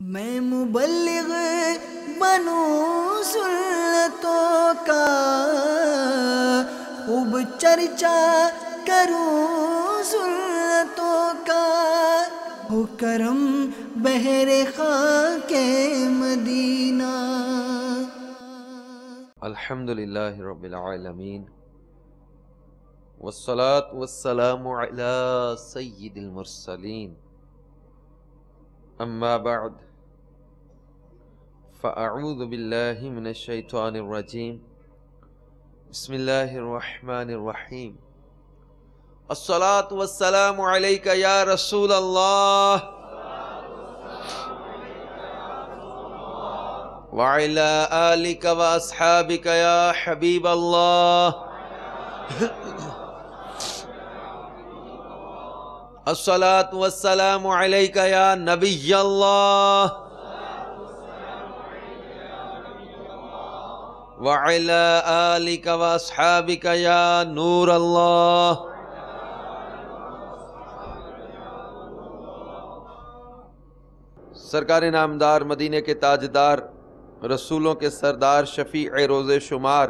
میں مبلغ بنوں سنتوں کا، خوب چرچا کروں سنتوں کا، ہو کرم بحر خاک مدینہ۔ الحمدللہ رب العالمین، والصلاة والسلام علی سید المرسلین، اما بعد فاعوذ باللہ من الشیطان الرجیم، بسم اللہ الرحمن الرحیم۔ الصلاة والسلام علیک یا رسول اللہ وعلی آلک واصحابک یا حبیب اللہ۔ الصلاة والسلام علیک یا نبی اللہ وعلی آلک واصحابک یا نور اللہ۔ سرکار نامدار، مدینے کے تاجدار، رسولوں کے سردار، شفیع روز شمار،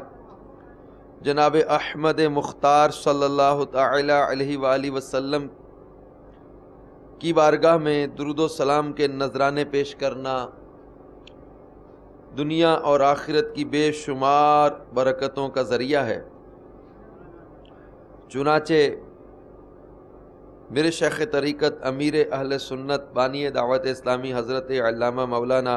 جناب احمد مختار صلی اللہ تعالی علیہ وآلہ وسلم کی بارگاہ میں درود و سلام کے نذرانے پیش کرنا دنیا اور آخرت کی بے شمار برکتوں کا ذریعہ ہے۔ چنانچہ میرے شیخ طریقت، امیر اہل سنت، بانی دعوت اسلامی، حضرت علامہ مولانا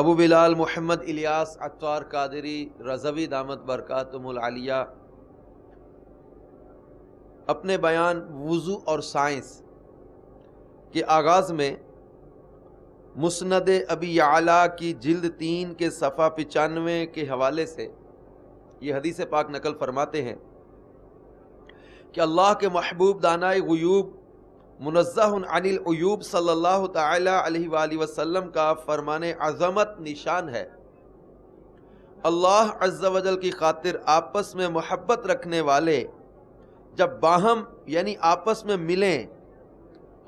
ابو بلال محمد الیاس عطار قادری رضوی دامت برکاتہم العالیہ اپنے بیان وضو اور سائنس کے آغاز میں مسند ابی یعلا کی جلد 3 کے صفحہ 95 کے حوالے سے یہ حدیث پاک نقل فرماتے ہیں کہ اللہ کے محبوب دانائے غیوب منزہ عن العیوب صلی اللہ تعالی علیہ وآلہ وسلم کا فرمان عظمت نشان ہے۔ اللہ عز و جل کی خاطر آپس میں محبت رکھنے والے جب باہم یعنی آپس میں ملیں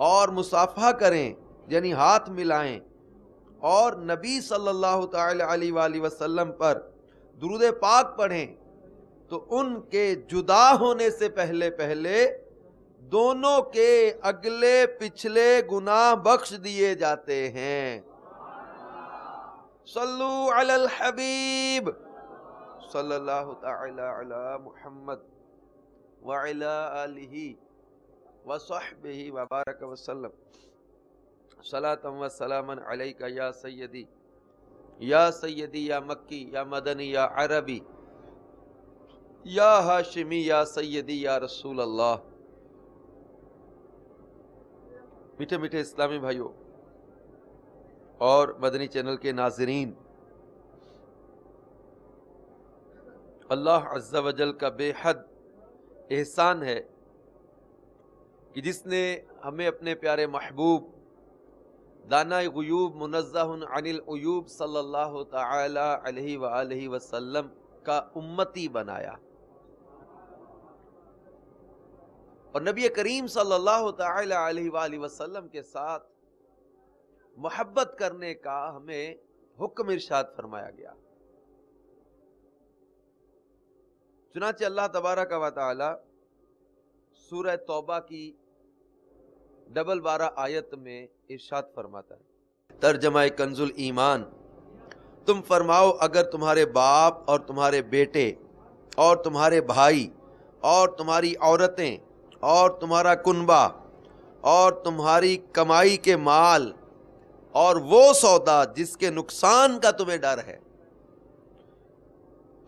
اور مصافحہ کریں یعنی ہاتھ ملائیں اور نبی صلی اللہ تعالی علیہ وآلہ وسلم پر درود پاک پڑھیں تو ان کے جدا ہونے سے پہلے دونوں کے اگلے پچھلے گناہ بخش دیے جاتے ہیں۔ صلو علی الحبیب صلی اللہ تعالی علی محمد وعلی آلہ وصحبہ وبارک وسلم۔ صلاۃ و سلاما علیک یا سیدی یا مکی یا مدنی یا عربی یا ہاشمی یا سیدی یا رسول اللہ۔ میٹھے میٹھے اسلامی بھائیوں اور مدنی چینل کے ناظرین، اللہ عز و جل کا بے حد احسان ہے کہ جس نے ہمیں اپنے پیارے محبوب دانائے غیوب منزہ عن العیوب صلی اللہ تعالی علیہ وآلہ وسلم کا امتی بنایا، اور نبی کریم صلی اللہ تعالی علیہ وآلہ وسلم کے ساتھ محبت کرنے کا ہمیں حکم ارشاد فرمایا گیا۔ چنانچہ اللہ تبارک و تعالی سورہ توبہ کی 12 آیت میں ارشاد فرماتا ہے، ترجمہ کنز الایمان، تم فرماؤ اگر تمہارے باپ اور تمہارے بیٹے اور تمہارے بھائی اور تمہاری عورتیں اور تمہارا کنبہ اور تمہاری کمائی کے مال اور وہ سودا جس کے نقصان کا تمہیں ڈر ہے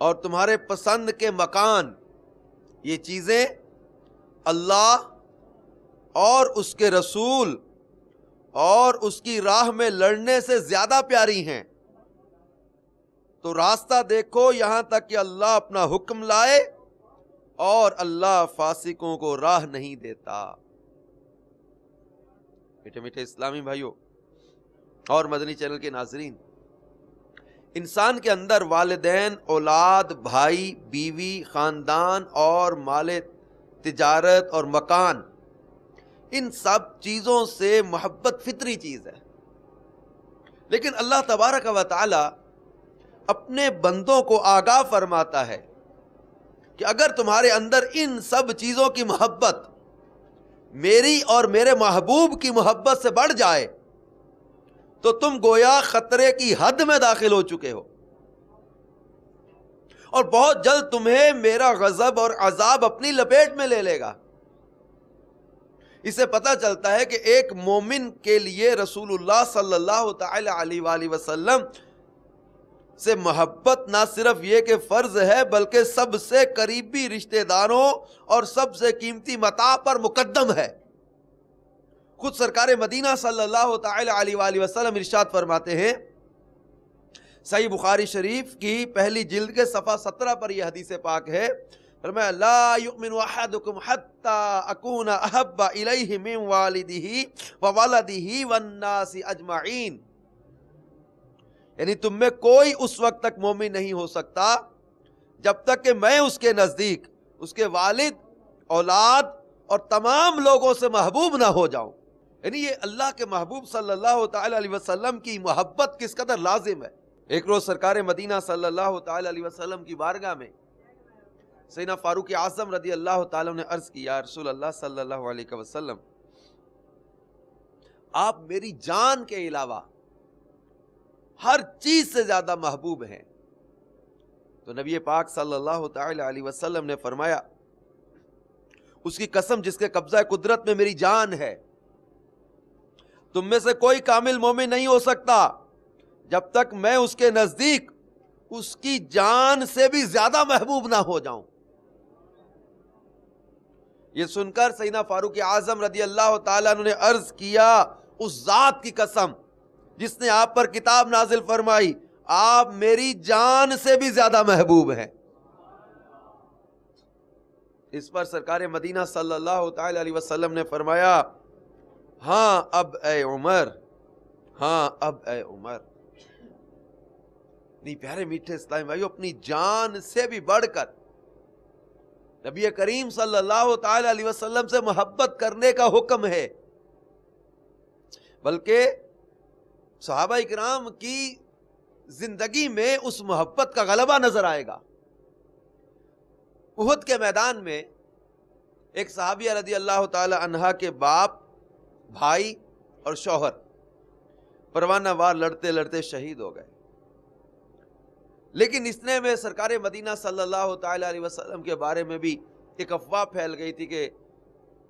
اور تمہارے پسند کے مکان، یہ چیزیں اللہ اور اس کے رسول اور اس کی راہ میں لڑنے سے زیادہ پیاری ہیں، تو راستہ دیکھو یہاں تک کہ اللہ اپنا حکم لائے، اور اللہ فاسقوں کو راہ نہیں دیتا۔ میٹھے میٹھے اسلامی بھائیوں اور مدنی چینل کے ناظرین، انسان کے اندر والدین، اولاد، بھائی، بیوی، خاندان اور مال تجارت اور مکان، ان سب چیزوں سے محبت فطری چیز ہے، لیکن اللہ تبارک و تعالی اپنے بندوں کو آگاہ فرماتا ہے کہ اگر تمہارے اندر ان سب چیزوں کی محبت میری اور میرے محبوب کی محبت سے بڑھ جائے تو تم گویا خطرے کی حد میں داخل ہو چکے ہو، اور بہت جلد تمہیں میرا غضب اور عذاب اپنی لپیٹ میں لے لے گا۔ اس سے پتہ چلتا ہے کہ ایک مومن کے لیے رسول اللہ صلی اللہ تعالی علیہ وآلہ وسلم سے محبت نہ صرف یہ کہ فرض ہے، بلکہ سب سے قریبی رشتہ داروں اور سب سے قیمتی متاع پر مقدم ہے۔ خود سرکار مدینہ صلی اللہ تعالی علیہ وآلہ وسلم ارشاد فرماتے ہیں، صحیح بخاری شریف کی پہلی جلد کے صفحہ 17 پر یہ حدیث پاک ہے، فرمایا لا یؤمن احدکم حتی اکون احب الیہ من والدہ وولدہ والناس اجمعین، یعنی تم میں کوئی اس وقت تک مومن نہیں ہو سکتا جب تک کہ میں اس کے نزدیک اس کے والد، اولاد اور تمام لوگوں سے محبوب نہ ہو جاؤں۔ یعنی یہ اللہ کے محبوب صلی اللہ تعالی علیہ وسلم کی محبت کس قدر لازم ہے۔ ایک روز سرکار مدینہ صلی اللہ تعالی علیہ وسلم کی بارگاہ میں سیدنا فاروق اعظم رضی اللہ تعالیٰ نے عرض کیا، رسول اللہ صلی اللہ علیہ وسلم آپ میری جان کے علاوہ ہر چیز سے زیادہ محبوب ہیں۔ تو نبی پاک صلی اللہ تعالی علیہ وسلم نے فرمایا، اس کی قسم جس کے قبضہ قدرت میں میری جان ہے، تم میں سے کوئی کامل مومن نہیں ہو سکتا جب تک میں اس کے نزدیک اس کی جان سے بھی زیادہ محبوب نہ ہو جاؤں۔ یہ سن کر سیدنا فاروق اعظم رضی اللہ تعالیٰ عنہ نے عرض کیا، اس ذات کی قسم جس نے آپ پر کتاب نازل فرمائی، آپ میری جان سے بھی زیادہ محبوب ہیں۔ اس پر سرکار مدینہ صلی اللہ تعالی علیہ وسلم نے فرمایا، ہاں اب اے عمر، ہاں اب اے عمر۔ نہیں پیارے میٹھے اسلام بھائیو، اپنی جان سے بھی بڑھ کر نبی کریم صلی اللہ تعالی علیہ وسلم سے محبت کرنے کا حکم ہے، بلکہ صحابہ اکرام کی زندگی میں اس محبت کا غلبہ نظر آئے گا۔ احد کے میدان میں ایک صحابیہ رضی اللہ تعالی عنہا کے باپ، بھائی اور شوہر پروانہ وار لڑتے لڑتے شہید ہو گئے، لیکن اتنے میں سرکار مدینہ صلی اللہ تعالی علیہ وسلم کے بارے میں بھی ایک افواہ پھیل گئی تھی کہ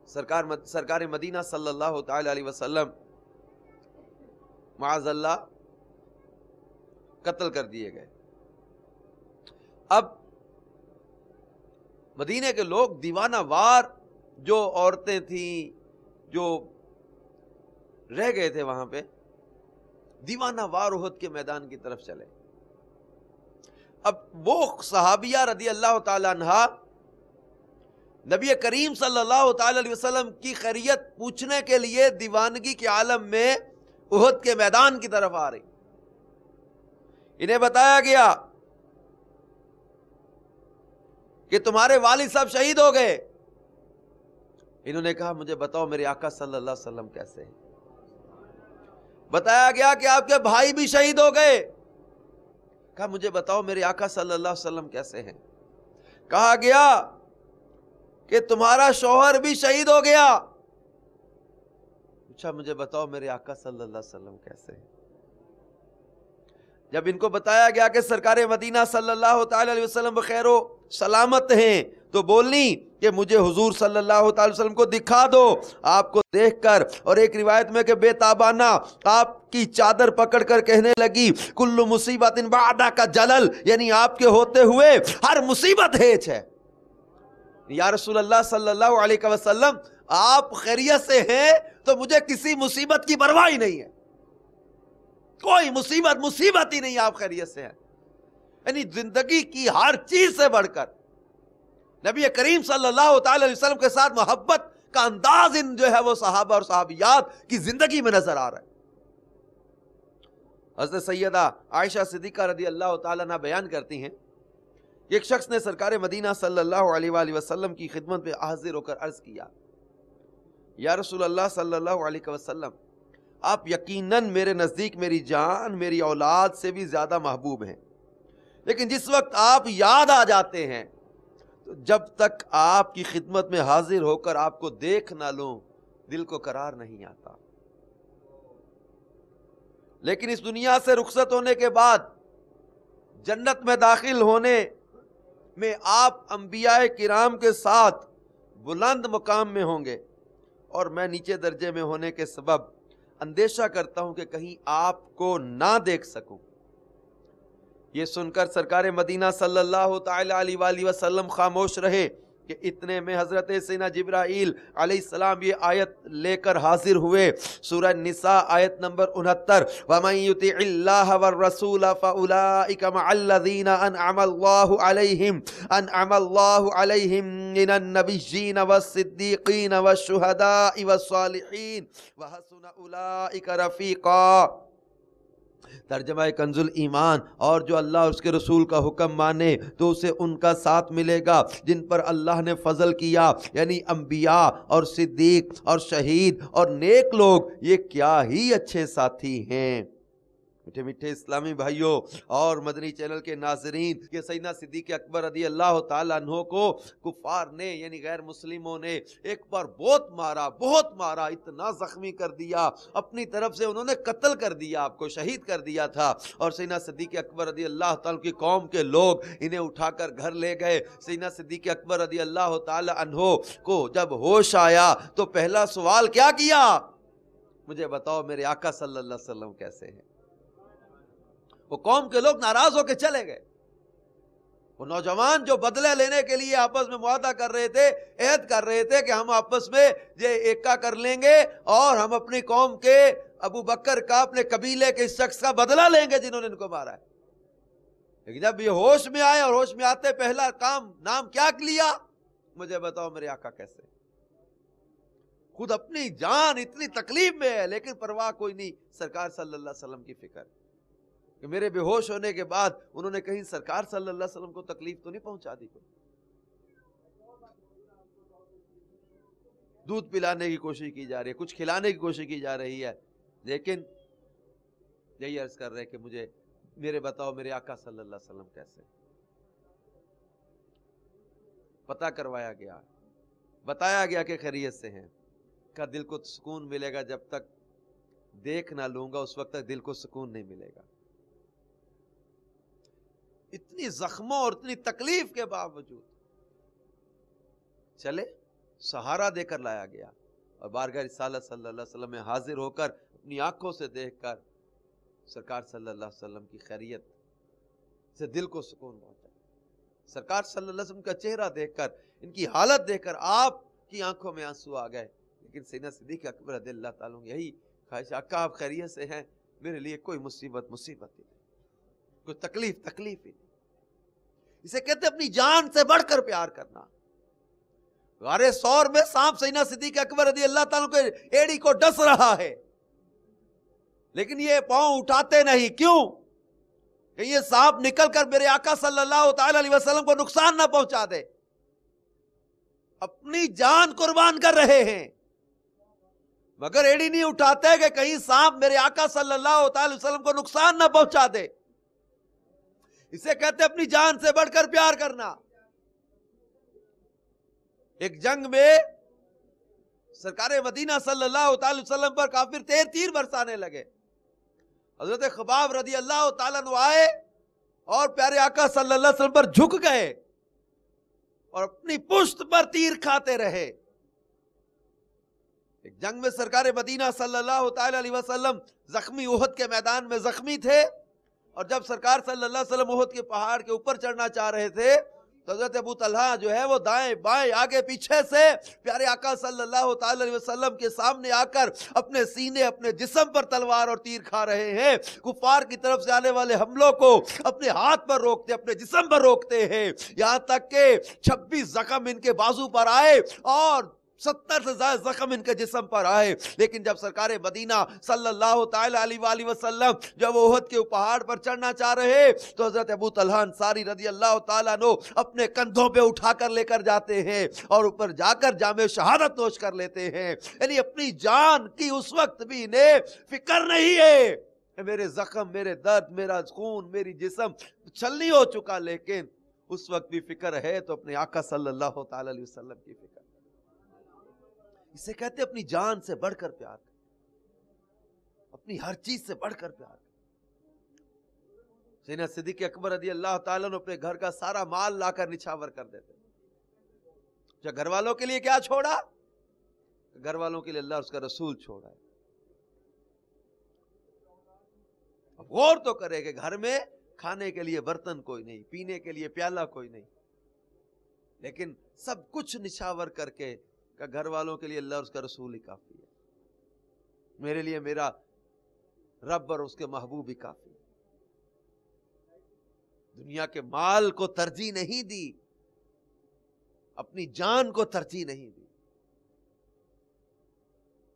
سرکار مدینہ صلی اللہ تعالی علیہ وسلم معاذ اللہ قتل کر دیے گئے۔ اب مدینے کے لوگ دیوانہ وار، جو عورتیں تھیں جو رہ گئے تھے وہاں پہ، دیوانہ وار احد کے میدان کی طرف چلے۔ اب وہ صحابیہ رضی اللہ تعالی عنہ نبی کریم صلی اللہ تعالی علیہ وسلم کی خیریت پوچھنے کے لیے دیوانگی کے عالم میں احد کے میدان کی طرف آ رہی۔ انہیں بتایا گیا کہ تمہارے والد صاحب شہید ہو گئے۔ انہوں نے کہا مجھے بتاؤ میرے آقا صلی اللہ علیہ وسلم کیسے ہیں۔ بتایا گیا کہ آپ کے بھائی بھی شہید ہو گئے۔ کہا مجھے بتاؤ میرے آقا صلی اللہ علیہ وسلم کیسے ہیں۔ کہا گیا کہ تمہارا شوہر بھی شہید ہو گیا۔ پوچھا مجھے بتاؤ میرے آقا صلی اللہ علیہ وسلم کیسے ہیں۔ جب ان کو بتایا گیا کہ سرکار مدینہ صلی اللہ تعالی علیہ وسلم بخیر و سلامت ہیں، تو بولنی کہ مجھے حضور صلی اللہ تعالی وسلم کو دکھا دو۔ آپ کو دیکھ کر، اور ایک روایت میں کہ بے تابانہ آپ کی چادر پکڑ کر کہنے لگی کل مصیبت بعدہ کا جلل، یعنی آپ کے ہوتے ہوئے ہر مصیبت ہیچ ہے۔ یا رسول اللہ صلی اللہ علیہ وسلم آپ خیریت سے ہیں تو مجھے کسی مصیبت کی پرواہ ہی نہیں ہے، کوئی مصیبت ہی نہیں، آپ خیریت سے ہیں۔ یعنی زندگی کی ہر چیز سے بڑھ کر نبی کریم صلی اللہ تعالی علیہ وسلم کے ساتھ محبت کا انداز ان جو ہے وہ صحابہ اور صحابیات کی زندگی میں نظر آ رہا ہے۔ حضرت سیدہ عائشہ صدیقہ رضی اللہ تعالیٰ عنہ بیان کرتی ہیں، ایک شخص نے سرکار مدینہ صلی اللہ علیہ وآلہ وسلم کی خدمت میں حاضر ہو کر عرض کیا، یا رسول اللہ صلی اللہ علیہ وسلم آپ یقیناً میرے نزدیک میری جان میری اولاد سے بھی زیادہ محبوب ہیں، لیکن جس وقت آپ یاد آ جاتے ہیں تو جب تک آپ کی خدمت میں حاضر ہو کر آپ کو دیکھ نہ لوں دل کو قرار نہیں آتا۔ لیکن اس دنیا سے رخصت ہونے کے بعد جنت میں داخل ہونے میں آپ انبیاء کرام کے ساتھ بلند مقام میں ہوں گے، اور میں نیچے درجے میں ہونے کے سبب اندیشہ کرتا ہوں کہ کہیں آپ کو نہ دیکھ سکوں۔ یہ سن کر سرکار مدینہ صلی اللہ تعالی علیہ وآلہ وسلم خاموش رہے کہ اتنے میں حضرت سیدنا جبرائیل علیہ السلام یہ آیت لے کر حاضر ہوئے، سورہ نساء آیت نمبر 69، وَمَن يُطِعِ اللَّهَ وَالرَّسُولَ فَأُولَٰئِكَ مَعَ الَّذِينَ أَنْعَمَ اللَّهُ عَلَيْهِم مِّنَ النَّبِيِّينَ وَالصِّدِّيقِينَ وَالشُّهَدَاءِ وَالصَّالِحِينَ وَحَسُنَ أُولَٰئِكَ رَفِيقًا۔ ترجمہ کنز ایمان، اور جو اللہ اور اس کے رسول کا حکم مانے تو اسے ان کا ساتھ ملے گا جن پر اللہ نے فضل کیا، یعنی انبیاء اور صدیق اور شہید اور نیک لوگ، یہ کیا ہی اچھے ساتھی ہیں۔ میٹھے میٹھے اسلامی بھائیوں اور مدنی چینل کے ناظرین، کہ سیدنا صدیق اکبر رضی اللہ تعالیٰ عنہ کو کفار نے یعنی غیر مسلموں نے ایک بار بہت مارا، اتنا زخمی کر دیا، اپنی طرف سے انہوں نے قتل کر دیا، آپ کو شہید کر دیا تھا، اور سیدنا صدیق اکبر رضی اللہ تعالیٰ کی قوم کے لوگ انہیں اٹھا کر گھر لے گئے۔ سیدنا صدیق اکبر رضی اللہ تعالیٰ عنہ کو جب ہوش آیا تو پہلا سوال کیا کیا؟ مجھے بتاؤ میرے آقا صلی اللہ علیہ وسلم کیسے ہیں؟ وہ قوم کے لوگ ناراض ہو کے چلے گئے، وہ نوجوان جو بدلے لینے کے لیے آپس میں معاہدہ کر رہے تھے، عہد کر رہے تھے کہ ہم آپس میں یہ ایکا کر لیں گے اور ہم اپنی قوم کے ابو بکر کا، اپنے قبیلے کے اس شخص کا بدلہ لیں گے جنہوں نے ان کو مارا ہے، لیکن جب یہ ہوش میں آئے اور ہوش میں آتے پہلا نام کیا لیا؟ مجھے بتاؤ میرے آقا کیسے؟ خود اپنی جان اتنی تکلیف میں ہے لیکن پرواہ کوئی نہیں، سرکار صلی اللہ علیہ وسلم کی فکر کہ میرے بے ہوش ہونے کے بعد انہوں نے کہیں سرکار صلی اللہ علیہ وسلم کو تکلیف تو نہیں پہنچا دی کوئی۔ دودھ پلانے کی کوشش کی جا رہی ہے، کچھ کھلانے کی کوشش کی جا رہی ہے، لیکن یہی عرض کر رہے کہ مجھے میرے بتاؤ میرے آقا صلی اللہ علیہ وسلم کیسے؟ پتہ کروایا گیا، بتایا گیا کہ خیریت سے ہیں، کا دل کو سکون ملے گا جب تک دیکھ نہ لوں گا اس وقت تک دل کو سکون نہیں ملے گا۔ اتنی زخموں اور اتنی تکلیف کے باوجود چلے، سہارا دے کر لایا گیا، اور بارگاہ رسالت صلی اللہ علیہ وسلم میں حاضر ہو کر اپنی آنکھوں سے دیکھ کر سرکار صلی اللہ علیہ وسلم کی خیریت سے دل کو سکون پہنچا۔ سرکار صلی اللہ علیہ وسلم کا چہرہ دیکھ کر، ان کی حالت دیکھ کر آپ کی آنکھوں میں آنسو آ گئے، لیکن سیدنا صدیق اکبر رضی اللہ تعالیٰ عنہ یہی خواہش، آقا آپ خیریت سے ہیں، میرے لیے کوئی مصیبت ہی نہیں، کوئی تکلیف ہی نہیں۔ اسے کہتے اپنی جان سے بڑھ کر پیار کرنا۔ غار ثور میں سانپ سیدنا صدیق اکبر رضی اللہ تعالیٰ کے ایڑی کو ڈس رہا ہے، لیکن یہ پاؤں اٹھاتے نہیں، کیوں؟ کہ یہ سانپ نکل کر میرے آقا صلی اللہ تعالی علیہ وسلم کو نقصان نہ پہنچا دے۔ اپنی جان قربان کر رہے ہیں مگر ایڑی نہیں اٹھاتے کہ کہیں سانپ میرے آقا صلی اللہ تعالی وسلم کو نقصان نہ پہنچا دے۔ اسے کہتے اپنی جان سے بڑھ کر پیار کرنا۔ ایک جنگ میں سرکار مدینہ صلی اللہ تعالی وسلم پر کافر تیر برسانے لگے، حضرت خباب رضی اللہ تعالیٰ عنہ آئے اور پیارے آقا صلی اللہ علیہ وسلم پر جھک گئے اور اپنی پشت پر تیر کھاتے رہے۔ ایک جنگ میں سرکار مدینہ صلی اللہ تعالی علیہ وسلم زخمی، احد کے میدان میں زخمی تھے، اور جب سرکار صلی اللہ علیہ وسلم احد کے پہاڑ کے اوپر چڑھنا چاہ رہے تھے تو حضرت ابو طلحہ جو ہے وہ دائیں بائیں آگے پیچھے سے پیارے آقا صلی اللہ تعالی علیہ وسلم کے سامنے آ کر اپنے سینے، اپنے جسم پر تلوار اور تیر کھا رہے ہیں۔ کفار کی طرف سے آنے والے حملوں کو اپنے ہاتھ پر روکتے، اپنے جسم پر روکتے ہیں، یہاں تک کہ 26 زخم ان کے بازو پر آئے اور 70 سے زائد زخم ان کے جسم پر آئے، لیکن جب سرکار مدینہ صلی اللہ تعالی علیہ وآلہ وسلم جب احد کے پہاڑ پر چڑھنا چاہ رہے تو حضرت ابو طلحہ انصاری رضی اللہ تعالیٰ عنہ اپنے کندھوں پہ اٹھا کر لے کر جاتے ہیں اور اوپر جا کر جام شہادت نوش کر لیتے ہیں۔ یعنی اپنی جان کی اس وقت بھی انہیں فکر نہیں ہے، میرے زخم، میرے درد، میرا خون، میری جسم چھلنی ہو چکا، لیکن اس وقت بھی فکر ہے تو اپنے آقا صلی اللہ تعالی علیہ وسلم کی فکر۔ اسے کہتے ہیں اپنی جان سے بڑھ کر پیار، اپنی ہر چیز سے بڑھ کر پیار۔ سیدنا صدیق اکبر رضی اللہ تعالیٰ نے اپنے گھر کا سارا مال لا کر نچھاور کر دیتے۔ گھر والوں کے لیے کیا چھوڑا؟ گھر والوں کے لیے اللہ اور اس کا رسول چھوڑا ہے۔ اب غور تو کرے کہ گھر میں کھانے کے لیے برتن کوئی نہیں، پینے کے لیے پیالہ کوئی نہیں، لیکن سب کچھ نچھاور کر کے کہ گھر والوں کے لیے اللہ اور اس کا رسول ہی کافی ہے، میرے لیے میرا رب اور اس کے محبوب ہی کافی ہے۔ دنیا کے مال کو ترجیح نہیں دی، اپنی جان کو ترجیح نہیں دی۔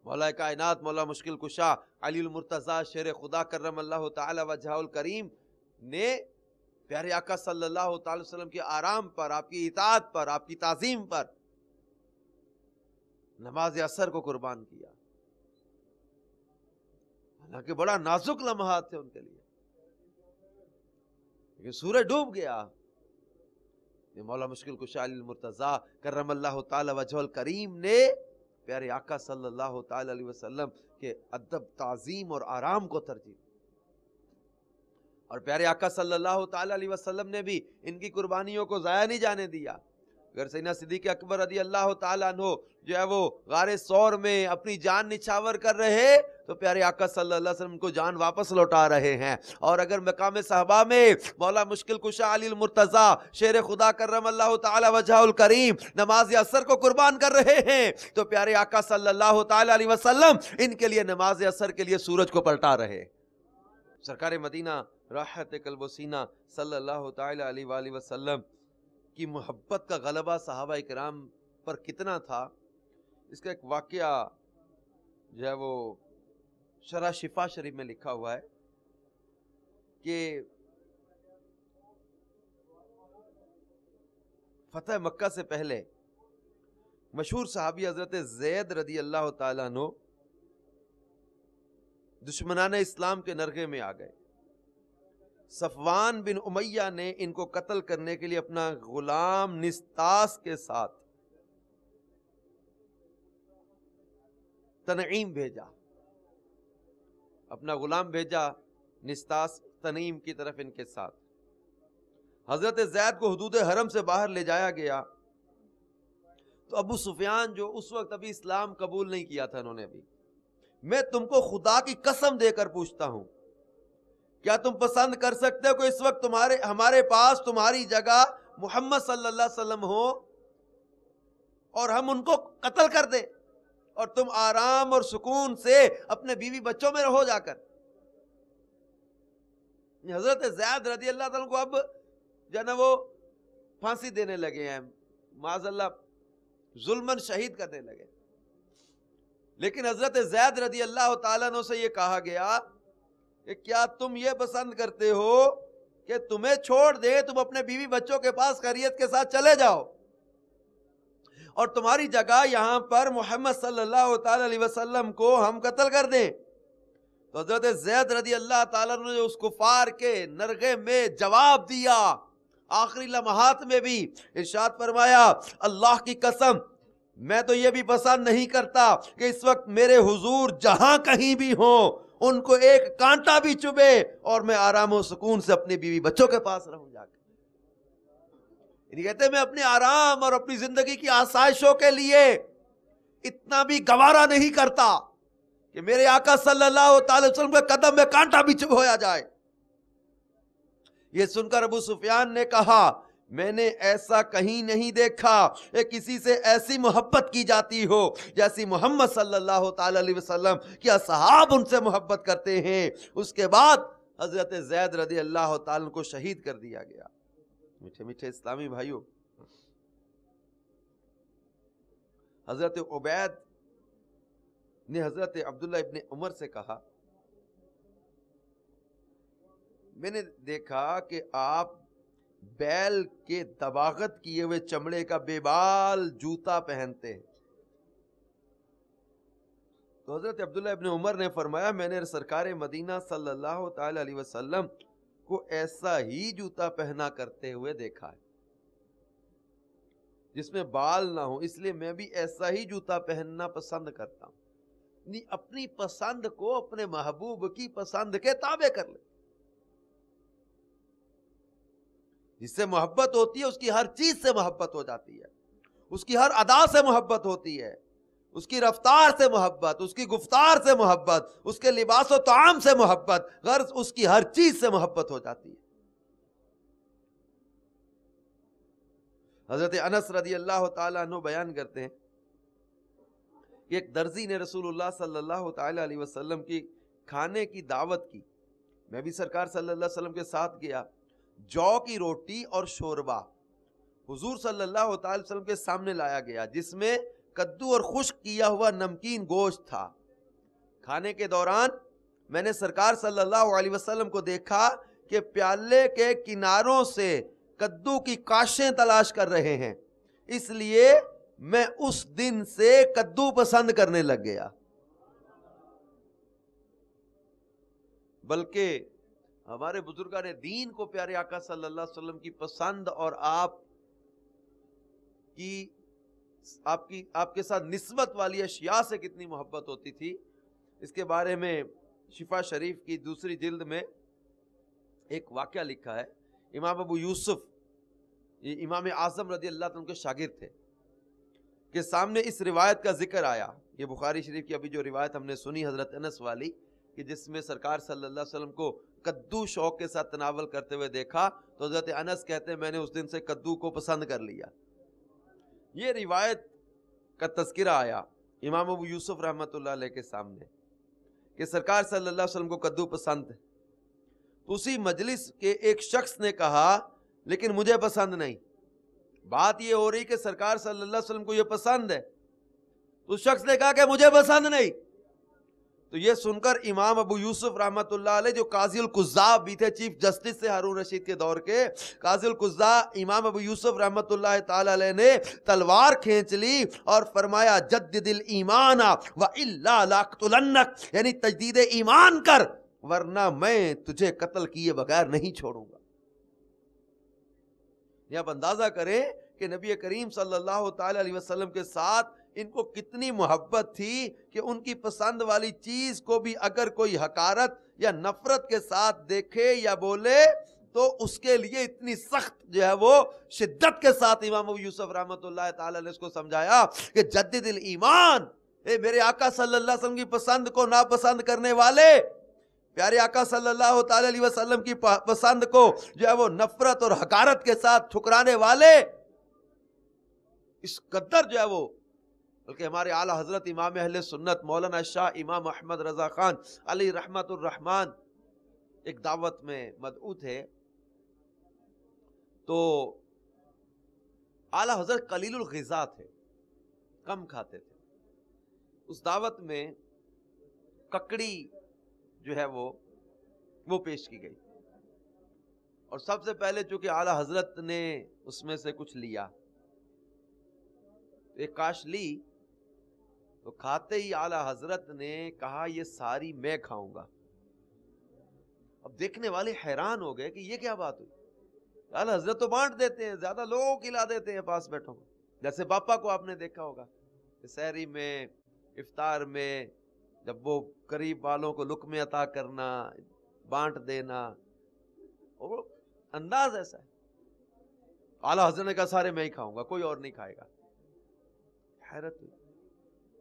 مولا کائنات، مولا مشکل کشا علی المرتضیٰ شیر خدا کرم اللہ تعالی وجہہ الکریم نے پیارے آقا صلی اللہ تعالی وسلم کے آرام پر، آپ کی اطاعت پر، آپ کی تعظیم پر نماز عصر کو قربان کیا، حالانکہ بڑا نازک لمحات تھے ان کے لیے، لیکن سورج ڈوب گیا۔ یہ مولا مشکل کشا علی المرتضیٰ کرم اللہ تعالی وجہہ الکریم نے پیارے آقا صلی اللہ تعالی علیہ وسلم کے ادب، تعظیم اور آرام کو ترجیح، اور پیارے آقا صلی اللہ تعالی علیہ وسلم نے بھی ان کی قربانیوں کو ضائع نہیں جانے دیا۔ اگر سیدنا صدیق اکبر رضی اللہ تعالیٰ عنہ جو ہے وہ غار ثور میں اپنی جان نچھاور کر رہے تو پیارے آقا صلی اللہ علیہ وسلم کو جان واپس لوٹا رہے ہیں، اور اگر مقام صحابہ میں مولا مشکل کشا علی المرتضیٰ شیر خدا کرم اللہ تعالی وجہہ الکریم نماز عصر کو قربان کر رہے ہیں تو پیارے آقا صلی اللہ تعالی علیہ وسلم ان کے لیے نماز عصر کے لیے سورج کو پلٹا رہے۔ سرکار مدینہ راحت قلب و سینہ صلی اللہ تعالی علیہ وآلہ وسلم کی محبت کا غلبہ صحابہ کرام پر کتنا تھا، اس کا ایک واقعہ جو ہے وہ شرح شفا شریف میں لکھا ہوا ہے کہ فتح مکہ سے پہلے مشہور صحابی حضرت زید رضی اللہ تعالیٰ عنہ دشمنان اسلام کے نرغے میں آ گئے۔ صفوان بن امیہ نے ان کو قتل کرنے کے لیے اپنا غلام نستاس کے ساتھ تنعیم بھیجا، اپنا غلام بھیجا نستاس تنعیم کی طرف ان کے ساتھ۔ حضرت زید کو حدود حرم سے باہر لے جایا گیا تو ابو سفیان جو اس وقت ابھی اسلام قبول نہیں کیا تھا، انہوں نے ابھی، میں تم کو خدا کی قسم دے کر پوچھتا ہوں، کیا تم پسند کر سکتے ہو کہ اس وقت ہمارے پاس تمہاری جگہ محمد صلی اللہ علیہ وسلم ہو اور ہم ان کو قتل کر دیں اور تم آرام اور سکون سے اپنے بیوی بچوں میں رہو جا کر؟ حضرت زید رضی اللہ تعالیٰ کو اب جو ہے نا وہ پھانسی دینے لگے ہیں، معاذ اللہ ظلمن شہید کرنے لگے، لیکن حضرت زید رضی اللہ تعالیٰ عنہ سے یہ کہا گیا کہ کیا تم یہ پسند کرتے ہو کہ تمہیں چھوڑ دے، تم اپنے بیوی بچوں کے پاس خیریت کے ساتھ چلے جاؤ اور تمہاری جگہ یہاں پر محمد صلی اللہ تعالی علیہ وسلم کو ہم قتل کر دیں؟ تو حضرت زید رضی اللہ تعالیٰ نے اس کفار کے نرغے میں جواب دیا، آخری لمحات میں بھی ارشاد فرمایا، اللہ کی قسم میں تو یہ بھی پسند نہیں کرتا کہ اس وقت میرے حضور جہاں کہیں بھی ہوں ان کو ایک کانٹا بھی چبھے اور میں آرام و سکون سے اپنی بیوی بچوں کے پاس رہوں جا کے۔ یعنی کہتے ہیں میں اپنے آرام اور اپنی زندگی کی آسائشوں کے لیے اتنا بھی گوارا نہیں کرتا کہ میرے آقا صلی اللہ تعالی وسلم کے قدم میں کانٹا بھی چبھویا جائے۔ یہ سن کر ابو سفیان نے کہا، میں نے ایسا کہیں نہیں دیکھا کہ کسی سے ایسی محبت کی جاتی ہو جیسی محمد صلی اللہ تعالی علیہ وسلم کے اصحاب ان سے محبت کرتے ہیں۔ اس کے بعد حضرت زید رضی اللہ تعالیٰ کو شہید کر دیا گیا۔ میٹھے میٹھے اسلامی بھائیوں، حضرت عبید نے حضرت عبداللہ ابن عمر سے کہا میں نے دیکھا کہ آپ بیل کے دباغت کیے ہوئے چمڑے کا بے بال جوتا پہنتے ہیں. تو حضرت عبداللہ ابن عمر نے فرمایا میں نے سرکار مدینہ صلی اللہ تعالی علیہ وسلم کو ایسا ہی جوتا پہنا کرتے ہوئے دیکھا ہے جس میں بال نہ ہو، اس لیے میں بھی ایسا ہی جوتا پہننا پسند کرتا ہوں. اپنی پسند کو اپنے محبوب کی پسند کے تابع کر لے. جس سے محبت ہوتی ہے اس کی ہر چیز سے محبت ہو جاتی ہے، اس کی ہر ادا سے محبت ہوتی ہے، اس کی رفتار سے محبت، اس کی گفتار سے محبت، اس کے لباس و طعام سے محبت، غرض اس کی ہر چیز سے محبت ہو جاتی ہے. حضرت انس رضی اللہ تعالیٰ عنہ بیان کرتے ہیں کہ ایک درزی نے رسول اللہ صلی اللہ تعالیٰ علیہ وسلم کی کھانے کی دعوت کی. میں بھی سرکار صلی اللہ علیہ وسلم کے ساتھ گیا. جو کی روٹی اور شوربہ حضور صلی اللہ تعالی وسلم کے سامنے لایا گیا جس میں کدو اور خشک کیا ہوا نمکین گوشت تھا. کھانے کے دوران میں نے سرکار صلی اللہ علیہ وسلم کو دیکھا کہ پیالے کے کناروں سے کدو کی کاشیں تلاش کر رہے ہیں، اس لیے میں اس دن سے کدو پسند کرنے لگ گیا. بلکہ ہمارے بزرگان دین کو پیارے آقا صلی اللہ علیہ وسلم کی پسند اور آپ کے ساتھ نسبت والی اشیاء سے کتنی محبت ہوتی تھی، اس کے بارے میں شفا شریف کی دوسری جلد میں ایک واقعہ لکھا ہے. امام ابو یوسف یہ امام اعظم رضی اللہ عنہ کے شاگرد تھے کہ سامنے اس روایت کا ذکر آیا. یہ بخاری شریف کی ابھی جو روایت ہم نے سنی حضرت انس والی کہ جس میں سرکار صلی اللہ علیہ وسلم کو کدو شوق کے ساتھ تناول کرتے ہوئے دیکھا تو حضرت انس کہتے ہیں میں نے اس دن سے کدو کو پسند کر لیا. یہ روایت کا تذکرہ آیا امام ابو یوسف رحمۃ اللہ علیہ کے سامنے کہ سرکار صلی اللہ علیہ وسلم کو کدو پسند ہے. اسی مجلس کے ایک شخص نے کہا لیکن مجھے پسند نہیں. بات یہ ہو رہی کہ سرکار صلی اللہ علیہ وسلم کو یہ پسند ہے، اس شخص نے کہا کہ مجھے پسند نہیں. تو یہ سن کر امام ابو یوسف رحمۃ اللہ علیہ جو قاضی القضاء بھی تھے، چیف جسٹس سے ہارون رشید کے دور کے قاضی القضاء امام ابو یوسف رحمۃ اللہ تعالی علیہ نے تلوار کھینچ لی اور فرمایا جدد الایمان والا لاقتلنک، یعنی تجدید ایمان کر ورنہ میں تجھے قتل کیے بغیر نہیں چھوڑوں گا. یہ آپ اندازہ کریں کہ نبی کریم صلی اللہ تعالی علیہ وسلم کے ساتھ ان کو کتنی محبت تھی کہ ان کی پسند والی چیز کو بھی اگر کوئی حقارت یا نفرت کے ساتھ دیکھے یا بولے تو اس کے لیے اتنی سخت جو ہے وہ شدت کے ساتھ امام ابو یوسف رحمۃ اللہ تعالی نے اس کو سمجھایا کہ جدد الایمان، اے میرے آقا صلی اللہ علیہ وسلم کی پسند کو ناپسند کرنے والے، پیارے آقا صلی اللہ تعالی علیہ وسلم کی پسند کو جو ہے وہ نفرت اور حقارت کے ساتھ ٹھکرانے والے، اس قدر جو ہے وہ، بلکہ ہمارے اعلیٰ حضرت امام اہل سنت مولانا شاہ امام احمد رضا خان علی رحمت الرحمن ایک دعوت میں مدعو تھے تو اعلیٰ حضرت قلیل الغذا تھے، کم کھاتے تھے. اس دعوت میں ککڑی جو ہے وہ پیش کی گئی اور سب سے پہلے چونکہ اعلیٰ حضرت نے اس میں سے کچھ لیا، ایک کاش لی تو کھاتے ہی اعلیٰ حضرت نے کہا یہ ساری میں کھاؤں گا. اب دیکھنے والے حیران ہو گئے کہ یہ کیا بات ہوئی، اعلیٰ حضرت تو بانٹ دیتے ہیں، زیادہ لوگوں کو کھلا دیتے ہیں پاس بیٹھوں کو. جیسے باپا کو آپ نے دیکھا ہوگا سحری میں افطار میں جب وہ قریب والوں کو لقمے عطا کرنا، بانٹ دینا، اور انداز ایسا ہے. اعلیٰ حضرت نے کہا سارے میں ہی کھاؤں گا، کوئی اور نہیں کھائے گا. حیرت ہوئی.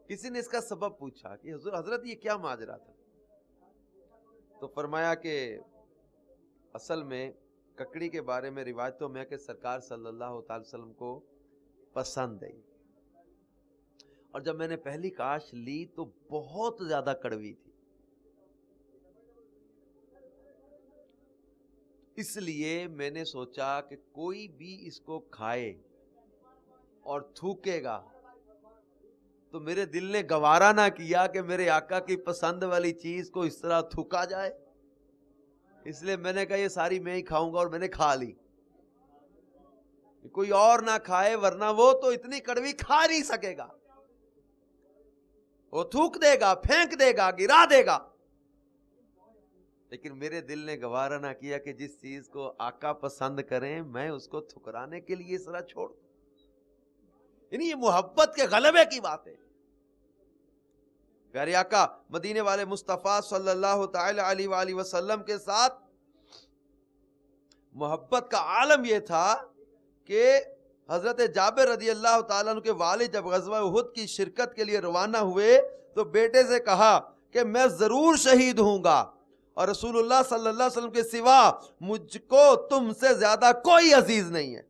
کسی نے اس کا سبب پوچھا کہ حضرت یہ کیا ماجرا تھا، تو فرمایا کہ اصل میں ککڑی کے بارے میں روایتوں میں کہ سرکار صلی اللہ تعالی وسلم کو پسند ہے، اور جب میں نے پہلی کاش لی تو بہت زیادہ کڑوی تھی، اس لیے میں نے سوچا کہ کوئی بھی اس کو کھائے اور تھوکے گا تو میرے دل نے گوارا نہ کیا کہ میرے آقا کی پسند والی چیز کو اس طرح تھوکا جائے، اس لیے میں نے کہا یہ ساری میں ہی کھاؤں گا، اور میں نے کھا لی، کوئی اور نہ کھائے ورنہ وہ تو اتنی کڑوی کھا نہیں سکے گا، وہ تھوک دے گا، پھینک دے گا، گرا دے گا۔ لیکن میرے دل نے گوارا نہ کیا کہ جس چیز کو آقا پسند کریں میں اس کو ٹھکرانے کے لیے اس طرح چھوڑ دوں۔ یعنی یہ محبت کے غلبے کی بات ہے۔ پیارے آقا مدینے والے مصطفیٰ صلی اللہ تعالی علیہ وآلہ وسلم کے ساتھ محبت کا عالم یہ تھا کہ حضرت جابر رضی اللہ تعالیٰ عنہ کے والد جب غزوہ احد کی شرکت کے لیے روانہ ہوئے تو بیٹے سے کہا کہ میں ضرور شہید ہوں گا، اور رسول اللہ صلی اللہ علیہ وسلم کے سوا مجھ کو تم سے زیادہ کوئی عزیز نہیں ہے،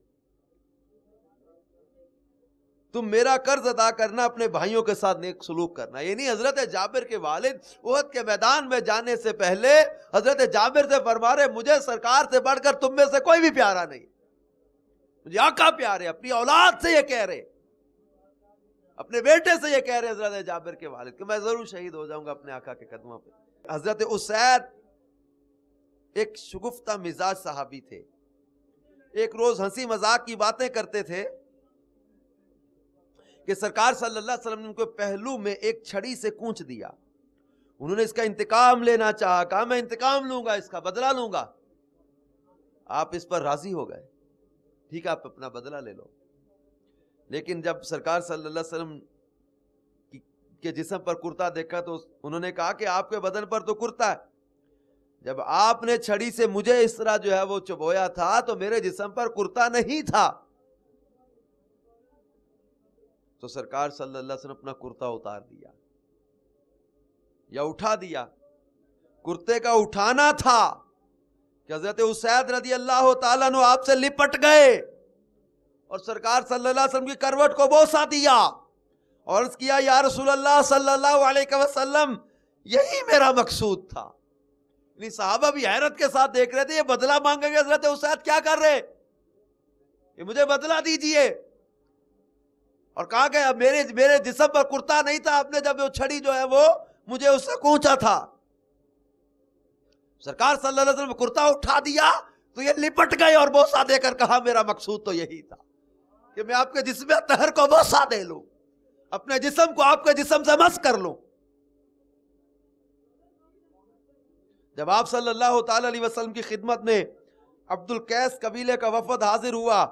تم میرا قرض ادا کرنا، اپنے بھائیوں کے ساتھ نیک سلوک کرنا۔ یعنی حضرت جابر کے والد احد کے میدان میں جانے سے پہلے حضرت جابر سے فرما رہے مجھے سرکار سے بڑھ کر تم میں سے کوئی بھی پیارا نہیں، مجھے آقا پیارے، اپنی اولاد سے یہ کہہ رہے، اپنے بیٹے سے یہ کہہ رہے حضرت جابر کے والد کہ میں ضرور شہید ہو جاؤں گا اپنے آقا کے قدموں پہ۔ حضرت اسید ایک شگفتہ مزاج صحابی تھے، ایک روز ہنسی مذاق کی باتیں کرتے تھے کہ سرکار صلی اللہ علیہ وسلم نے ان کو پہلو میں ایک چھڑی سے کونچ دیا، انہوں نے اس کا انتقام لینا چاہا، کہا میں انتقام لوں گا، اس کا بدلہ لوں گا، آپ اس پر راضی ہو گئے، ٹھیک ہے آپ اپنا بدلہ لے لو۔ لیکن جب سرکار صلی اللہ علیہ وسلم کے جسم پر کرتا دیکھا تو انہوں نے کہا کہ آپ کے بدن پر تو کرتا ہے، جب آپ نے چھڑی سے مجھے اس طرح جو ہے وہ چبویا تھا تو میرے جسم پر کرتا نہیں تھا۔ تو سرکار صلی اللہ علیہ وسلم اپنا کرتا اتار دیا یا اٹھا دیا، کرتے کا اٹھانا تھا کہ حضرت اسید رضی اللہ تعالیٰ عنہ آپ سے لپٹ گئے اور سرکار صلی اللہ علیہ وسلم کی کروٹ کو بوسہ دیا اور عرض کیا یا رسول اللہ صلی اللہ علیہ وسلم یہی میرا مقصود تھا۔ یعنی صحابہ بھی حیرت کے ساتھ دیکھ رہے تھے، یہ بدلہ مانگیں گے حضرت اسید کیا کر رہے، یہ مجھے بدلہ دیجئے، اور کہا کہ میرے جسم پر کرتا نہیں تھا، آپ نے جب وہ چھڑی جو ہے وہ مجھے اس سے کونچا تھا، سرکار صلی اللہ علیہ وسلم کرتا اٹھا دیا تو یہ لپٹ گئے اور بوسہ دے کر کہا میرا مقصود تو یہی تھا کہ میں آپ کے جسم طاہر کو بوسہ دے لوں، اپنے جسم کو آپ کے جسم سے مس کر لوں۔ جب آپ صلی اللہ تعالی علیہ وسلم کی خدمت میں عبد القیس قبیلے کا وفد حاضر ہوا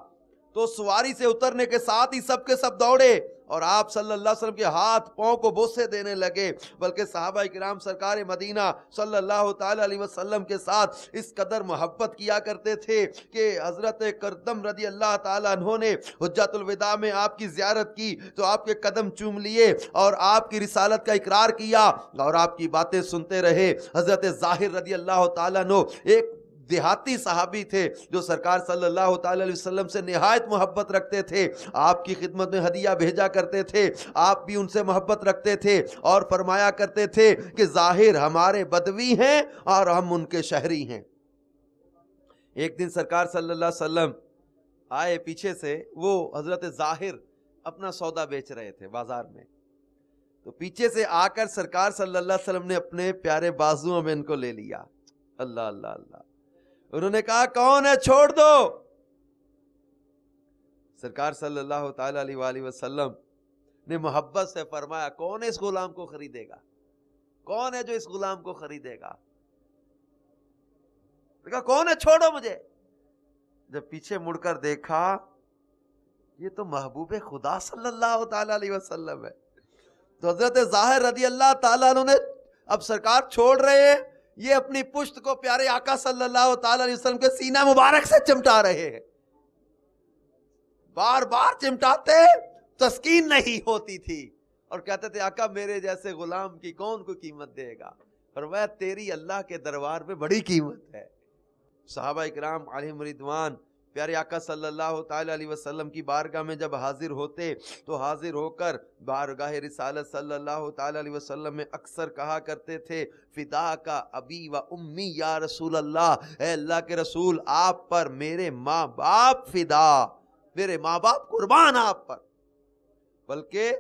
تو سواری سے اترنے کے ساتھ ہی سب کے سب دوڑے اور آپ صلی اللہ علیہ وسلم کے ہاتھ پاؤں کو بوسے دینے لگے، بلکہ صحابہ کرام سرکار مدینہ صلی اللہ تعالی علیہ وسلم کے ساتھ اس قدر محبت کیا کرتے تھے کہ حضرت کردم رضی اللہ تعالی عنہ نے حجۃ الوداع میں آپ کی زیارت کی تو آپ کے قدم چوم لیے اور آپ کی رسالت کا اقرار کیا اور آپ کی باتیں سنتے رہے۔ حضرت ظاہر رضی اللہ تعالی عنہ ایک دیہاتی صحابی تھے جو سرکار صلی اللہ تعالی علیہ وسلم سے نہایت محبت رکھتے تھے، آپ کی خدمت میں ہدیہ بھیجا کرتے تھے، آپ بھی ان سے محبت رکھتے تھے اور فرمایا کرتے تھے کہ ظاہر ہمارے بدوی ہیں اور ہم ان کے شہری ہیں۔ ایک دن سرکار صلی اللہ علیہ وسلم آئے پیچھے سے، وہ حضرت ظاہر اپنا سودا بیچ رہے تھے بازار میں، تو پیچھے سے آ کر سرکار صلی اللہ علیہ وسلم نے اپنے پیارے بازوؤں میں ان کو لے لیا۔ اللہ اللہ اللہ، انہوں نے کہا کون ہے چھوڑ دو۔ سرکار صلی اللہ تعالی علیہ وآلہ وسلم نے محبت سے فرمایا کون ہے اس غلام کو خریدے گا، کون ہے جو اس غلام کو خریدے گا، کہا کون ہے چھوڑو مجھے۔ جب پیچھے مڑ کر دیکھا یہ تو محبوب خدا صلی اللہ تعالی علیہ وسلم ہے، تو حضرت ظاہر رضی اللہ تعالیٰ عنہ نے اب سرکار چھوڑ رہے ہیں، یہ اپنی پشت کو پیارے آقا صلی اللہ تعالی علیہ وسلم کے سینہ مبارک سے چمٹا رہے ہیں، بار بار چمٹاتے تسکین نہیں ہوتی تھی اور کہتے تھے آقا میرے جیسے غلام کی کون کو قیمت دے گا، فرمایا تیری اللہ کے دربار میں بڑی قیمت ہے۔ صحابہ اکرام علیہم رضوان پیارے آقا صلی اللہ تعالی علیہ وسلم کی بارگاہ میں جب حاضر ہوتے تو حاضر ہو کر بارگاہ رسالت صلی اللہ تعالی علیہ وسلم میں اکثر کہا کرتے تھے فدا کا ابی و امی یا رسول اللہ، اے اللہ کے رسول آپ پر میرے ماں باپ فدا، میرے ماں باپ قربان آپ پر۔ بلکہ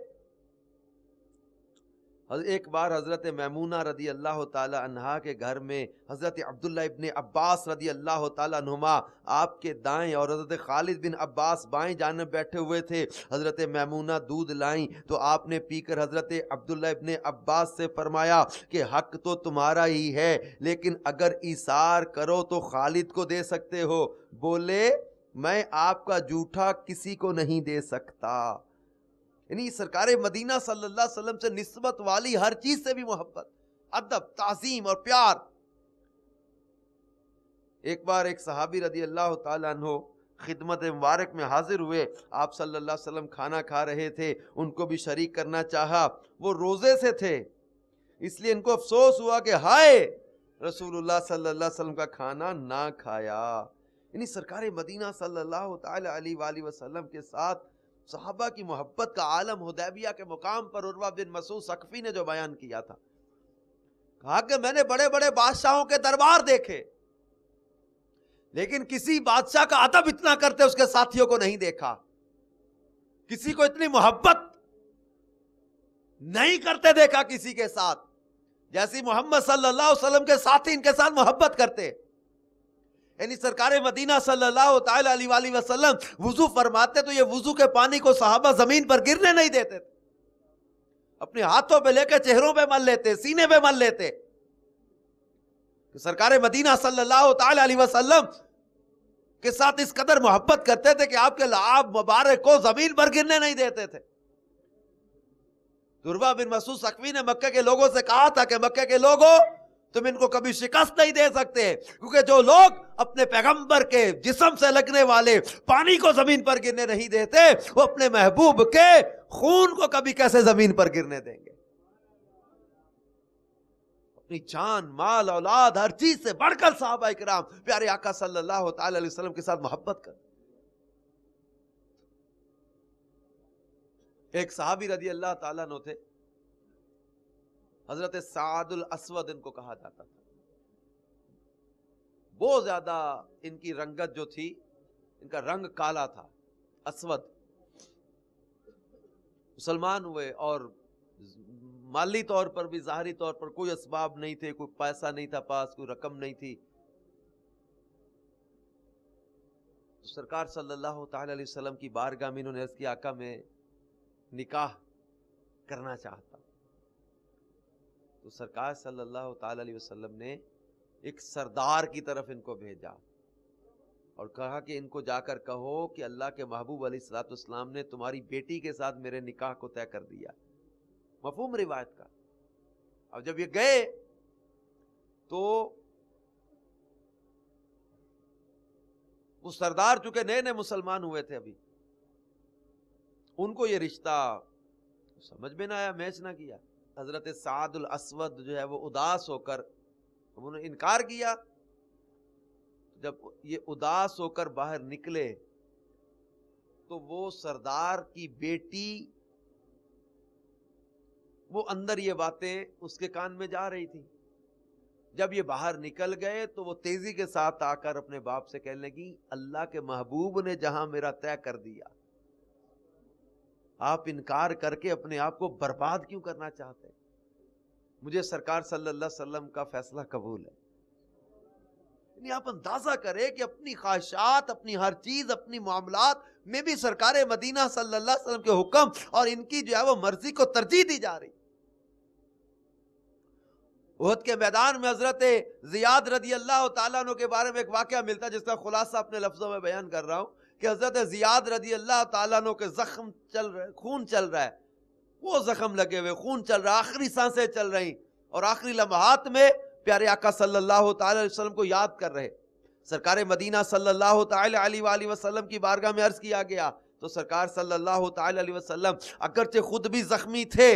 ایک بار حضرت میمونہ رضی اللہ تعالی عنہا کے گھر میں حضرت عبداللہ ابن عباس رضی اللہ تعالی عنہما آپ کے دائیں اور حضرت خالد بن عباس بائیں جانب بیٹھے ہوئے تھے۔ حضرت میمونہ دودھ لائیں تو آپ نے پی کر حضرت عبداللہ ابن عباس سے فرمایا کہ حق تو تمہارا ہی ہے، لیکن اگر ایثار کرو تو خالد کو دے سکتے ہو۔ بولے میں آپ کا جھوٹا کسی کو نہیں دے سکتا۔ یعنی سرکار مدینہ صلی اللہ علیہ وسلم سے نسبت والی ہر چیز سے بھی محبت، ادب، تعظیم اور پیار۔ ایک بار ایک صحابی رضی اللہ تعالیٰ عنہ خدمت مبارک میں حاضر ہوئے، آپ صلی اللہ علیہ وسلم کھانا کھا رہے تھے، ان کو بھی شریک کرنا چاہا، وہ روزے سے تھے، اس لیے ان کو افسوس ہوا کہ ہائے رسول اللہ صلی اللہ علیہ وسلم کا کھانا نہ کھایا۔ یعنی سرکار مدینہ صلی اللہ تعالی علیہ وآلہ وسلم کے ساتھ صحابہ کی محبت کا عالم حدیبیہ کے مقام پر عروہ بن مسعود ثقفی نے جو بیان کیا تھا، کہا کہ میں نے بڑے بڑے بادشاہوں کے دربار دیکھے، لیکن کسی بادشاہ کا ادب اتنا کرتے اس کے ساتھیوں کو نہیں دیکھا، کسی کو اتنی محبت نہیں کرتے دیکھا کسی کے ساتھ جیسی محمد صلی اللہ علیہ وسلم کے ساتھی ان کے ساتھ محبت کرتے۔ یعنی سرکار مدینہ صلی اللہ تعالی علیہ وآلہ وسلم وضو فرماتے تو یہ وضو کے پانی کو صحابہ زمین پر گرنے نہیں دیتے تھے، اپنے ہاتھوں پہ لے کے چہروں پہ مل لیتے، سینے پہ مل لیتے۔ سرکار مدینہ صلی اللہ تعالی علیہ وسلم کے ساتھ اس قدر محبت کرتے تھے کہ آپ کے لعاب مبارک کو زمین پر گرنے نہیں دیتے تھے۔ عروہ بن مسعود ثقفی نے مکہ کے لوگوں سے کہا تھا کہ مکہ کے لوگوں تم ان کو کبھی شکست نہیں دے سکتے، کیونکہ جو لوگ اپنے پیغمبر کے جسم سے لگنے والے پانی کو زمین پر گرنے نہیں دیتے، وہ اپنے محبوب کے خون کو کبھی کیسے زمین پر گرنے دیں گے؟ اپنی جان، مال، اولاد، ہر چیز سے بڑھ کر صحابہ اکرام پیارے آقا صلی اللہ تعالی علیہ وسلم کے ساتھ محبت کر۔ ایک صحابی رضی اللہ تعالیٰ عنہ تھے، حضرت سعد الاسود ان کو کہا جاتا تھا، بہت زیادہ ان کی رنگت جو تھی، ان کا رنگ کالا تھا، اسود۔ مسلمان ہوئے اور مالی طور پر بھی ظاہری طور پر کوئی اسباب نہیں تھے، کوئی پیسہ نہیں تھا پاس، کوئی رقم نہیں تھی۔ سرکار صلی اللہ تعالی علیہ وسلم کی بارگاہ میں انہوں نے عرض کیا آقا میں نکاح کرنا چاہتا ہوں۔ تو سرکار صلی اللہ تعالی علیہ وسلم نے ایک سردار کی طرف ان کو بھیجا اور کہا کہ ان کو جا کر کہو کہ اللہ کے محبوب علیہ الصلوۃ والسلام نے تمہاری بیٹی کے ساتھ میرے نکاح کو طے کر دیا۔ مفہوم روایت کا۔ اب جب یہ گئے تو وہ سردار چونکہ نئے نئے مسلمان ہوئے تھے، ابھی ان کو یہ رشتہ سمجھ میں نہ آیا، میچ نہ کیا۔ حضرت سعد الاسود جو ہے وہ اداس ہو کر انہوں نے انکار کیا۔ جب یہ اداس ہو کر باہر نکلے تو وہ سردار کی بیٹی وہ اندر یہ باتیں اس کے کان میں جا رہی تھی۔ جب یہ باہر نکل گئے تو وہ تیزی کے ساتھ آ کر اپنے باپ سے کہنے لگی اللہ کے محبوب نے جہاں میرا طے کر دیا، آپ انکار کر کے اپنے آپ کو برباد کیوں کرنا چاہتے؟ مجھے سرکار صلی اللہ علیہ وسلم کا فیصلہ قبول ہے۔ یعنی آپ اندازہ کریں کہ اپنی خواہشات، اپنی ہر چیز، اپنی معاملات میں بھی سرکار مدینہ صلی اللہ علیہ وسلم کے حکم اور ان کی جو ہے وہ مرضی کو ترجیح دی جا رہی۔ احد کے میدان میں حضرت زیاد رضی اللہ تعالیٰ عنہ کے بارے میں ایک واقعہ ملتا ہے جس کا خلاصہ اپنے لفظوں میں بیان کر رہا ہوں کہ حضرت زیاد رضی اللہ تعالیٰ عنہ کے زخم چل رہے، خون چل رہا ہے، وہ زخم لگے ہوئے، خون چل رہا، آخری سانسیں چل رہی اور آخری لمحات میں پیارے آقا صلی اللہ تعالی علیہ وسلم کو یاد کر رہے۔ سرکار مدینہ صلی اللہ تعالی علیہ وآلہ وسلم کی بارگاہ میں عرض کیا گیا تو سرکار صلی اللہ تعالی علیہ وسلم اگرچہ خود بھی زخمی تھے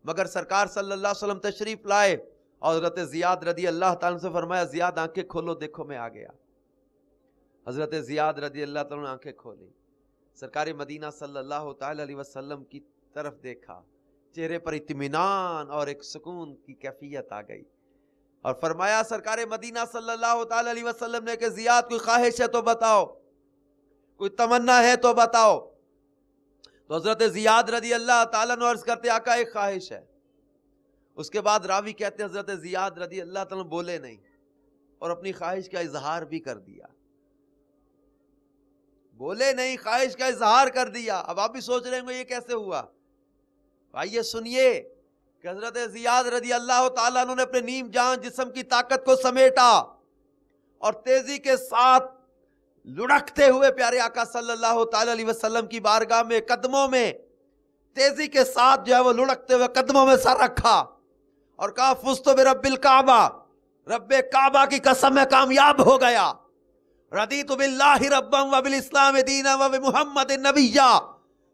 مگر سرکار صلی اللہ علیہ وسلم تشریف لائے اور حضرت زیاد رضی اللہ تعالیٰ سے فرمایا زیاد آنکھیں کھولو، دیکھو میں آ گیا۔ حضرت زیاد رضی اللہ تعالیٰ نے آنکھیں کھولی، سرکار مدینہ صلی اللہ تعالی علیہ وسلم کی طرف دیکھا، چہرے پر اطمینان اور ایک سکون کی کیفیت آ گئی اور فرمایا سرکار مدینہ صلی اللہ تعالی علیہ وسلم نے کہ زیاد کوئی خواہش ہے تو بتاؤ، کوئی تمنا ہے تو بتاؤ۔ تو حضرت زیاد رضی اللہ تعالیٰ نے عرض کرتے آقا ایک خواہش ہے، اس کے بعد راوی کہتے ہیں حضرت زیاد رضی اللہ تعالیٰ بولے نہیں اور اپنی خواہش کا اظہار بھی کر دیا. بولے نہیں، خواہش کا اظہار کر دیا. اب آپ بھی سوچ رہے ہیں یہ کیسے ہوا؟ آئیے سنیے کہ حضرت زیاد رضی اللہ تعالیٰ عنہ نے اپنے نیم جان جسم کی طاقت کو سمیٹا اور تیزی کے ساتھ لڑکتے ہوئے پیارے آقا صلی اللہ تعالی علیہ وسلم کی بارگاہ میں قدموں میں تیزی کے ساتھ جو ہے وہ لڑکتے ہوئے قدموں میں سر رکھا اور کہا فزت برب الکعبہ، رب کعبہ کی قسم میں کامیاب ہو گیا. رضیت باللہ ربا وبالاسلام دینا وبمحمد نبیا،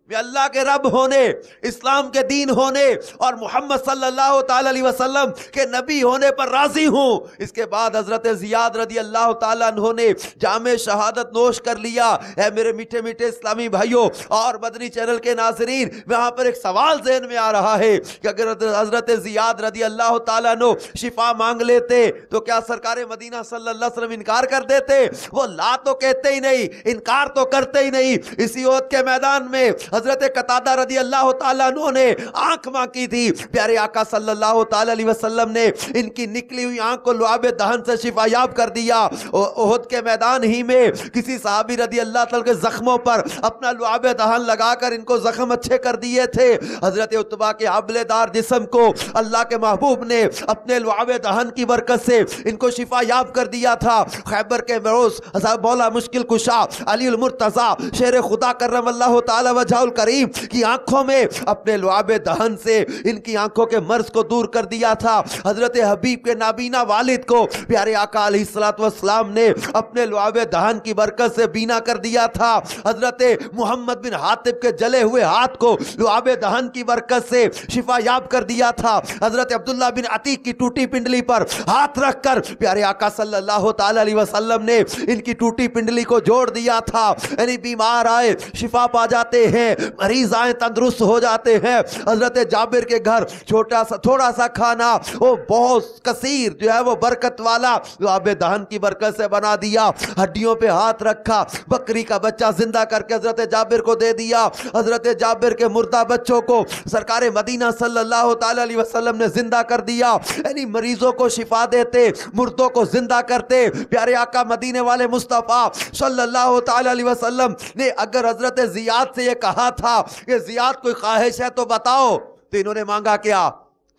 میں اللہ کے رب ہونے، اسلام کے دین ہونے اور محمد صلی اللہ تعالی علیہ وسلم کے نبی ہونے پر راضی ہوں. اس کے بعد حضرت زیاد رضی اللہ تعالیٰ عنہ نے جام شہادت نوش کر لیا. اے میرے میٹھے میٹھے اسلامی بھائیوں اور مدنی چینل کے ناظرین، وہاں پر ایک سوال ذہن میں آ رہا ہے کہ اگر حضرت زیاد رضی اللہ تعالیٰ عنہ شفا مانگ لیتے تو کیا سرکار مدینہ صلی اللہ علیہ وسلم انکار کر دیتے؟ وہ لا تو کہتے ہی نہیں، انکار تو کرتے ہی نہیں. اسی احد کے میدان میں حضرت قتادہ رضی اللہ تعالیٰ عنہ نے آنکھ مانگی تھی. پیارے آقا صلی اللہ تعالی علیہ وسلم نے ان کی نکلی ہوئی آنکھ کو لعاب دہن سے شفا یاب کر دیا. احد کے میدان ہی میں کسی صحابی رضی اللہ تعالیٰ کے زخموں پر اپنا لعاب دہن لگا کر ان کو زخم اچھے کر دیے تھے. حضرت عتبہ کے حبلے دار جسم کو اللہ کے محبوب نے اپنے لعاب دہن کی برکت سے ان کو شفا یاب کر دیا تھا. خیبر کے مروز مولا مشکل کشا علی المرتضی شیر خدا کرم اللہ تعالی وجہ کریم کی آنکھوں میں اپنے لعاب دہن سے ان کی آنکھوں کے مرض کو دور کر دیا تھا. حضرت حبیب کے نابینا والد کو پیارے آقا علیہ الصلوۃ والسلام نے اپنے لعاب دہن کی برکت سے بینا کر دیا تھا. حضرت محمد بن حاتب کے جلے ہوئے ہاتھ کو لعاب دہن کی برکت سے شفا یاب کر دیا تھا. حضرت عبداللہ بن عتیق کی ٹوٹی پنڈلی پر ہاتھ رکھ کر پیارے آقا صلی اللہ تعالی علیہ وسلم نے ان کی ٹوٹی پنڈلی کو جوڑ دیا تھا. یعنی بیمار آئے شفا پا جاتے ہیں، مریض آئے تندرست ہو جاتے ہیں. حضرت جابر کے گھر چھوٹا سا تھوڑا سا کھانا وہ بہت کثیر جو ہے وہ برکت والا لعاب دہن کی برکت سے بنا دیا. ہڈیوں پہ ہاتھ رکھا، بکری کا بچہ زندہ کر کے حضرت جابر کو دے دیا. حضرت جابر کے مردہ بچوں کو سرکار مدینہ صلی اللہ تعالی علیہ وسلم نے زندہ کر دیا. یعنی مریضوں کو شفا دیتے، مردوں کو زندہ کرتے. پیارے آقا مدینے والے مصطفیٰ صلی اللہ تعالی علیہ وسلم نے اگر حضرت زیاد سے یہ کہا تھا کہ زیاد کوئی خواہش ہے تو بتاؤ، تو انہوں نے مانگا کیا؟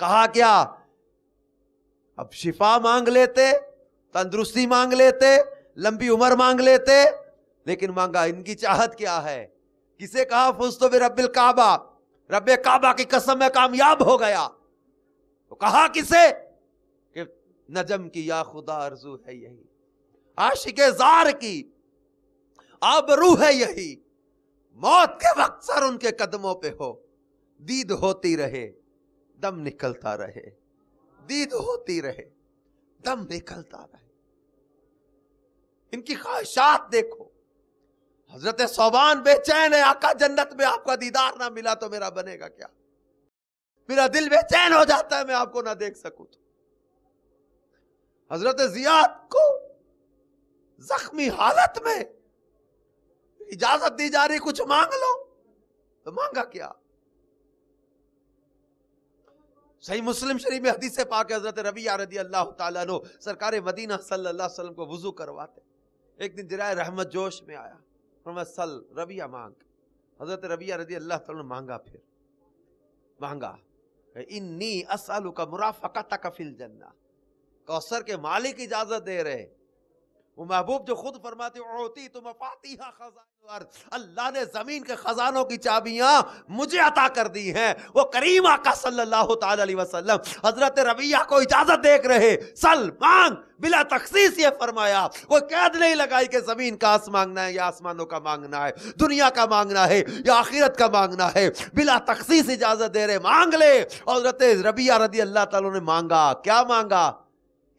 کہا کیا؟ اب شفا مانگ لیتے، تندرستی مانگ لیتے، لمبی عمر مانگ لیتے، لیکن مانگا ان کی چاہت کیا ہے؟ کسے کہا فزت برب الکعبہ، رب کعبہ کی قسم میں کامیاب ہو گیا. تو کہا کسے؟ کہ نجم کی یا خدا آرزو ہے یہی، عاشق زار کی آبرو ہے یہی، موت کے وقت سر ان کے قدموں پہ ہو، دید ہوتی رہے دم نکلتا رہے، دید ہوتی رہے دم نکلتا رہے. ان کی خواہشات دیکھو. حضرت صوبان بے چین ہے، آقا جنت میں آپ کا دیدار نہ ملا تو میرا بنے گا کیا؟ میرا دل بے چین ہو جاتا ہے میں آپ کو نہ دیکھ سکوں تو. حضرت زیاد کو زخمی حالت میں اجازت دی جا رہی کچھ مانگ لو، تو مانگا کیا؟ صحیح مسلم شریف میں حدیث پاک حضرت ربیعہ رضی اللہ تعالیٰ عنہ سرکار مدینہ صلی اللہ علیہ وسلم کو وضو کرواتے. ایک دن جرائے رحمت جوش میں آیا، فرمایا سل ربیعہ مانگ. حضرت ربیعہ رضی اللہ تعالیٰ عنہ مانگا، پھر مانگا انی اسألک مرافقتک فی الجنہ. کوثر کے مالک اجازت دے رہے، وہ محبوب جو خود فرماتے اعطیت مفاتیح خزائن الارض، اللہ نے زمین کے خزانوں کی چابیاں مجھے عطا کر دی ہیں. وہ کریم آقا صلی اللہ تعالی علیہ وسلم حضرت ربیعہ کو اجازت دیکھ رہے، سل مانگ، بلا تخصیص یہ فرمایا. وہ قید نہیں لگائی کہ زمین کا مانگنا ہے یا آسمانوں کا مانگنا ہے، دنیا کا مانگنا ہے یا آخرت کا مانگنا ہے. بلا تخصیص اجازت دے رہے، مانگ لے. حضرت ربیعہ رضی اللہ تعالیٰ نے مانگا، کیا مانگا؟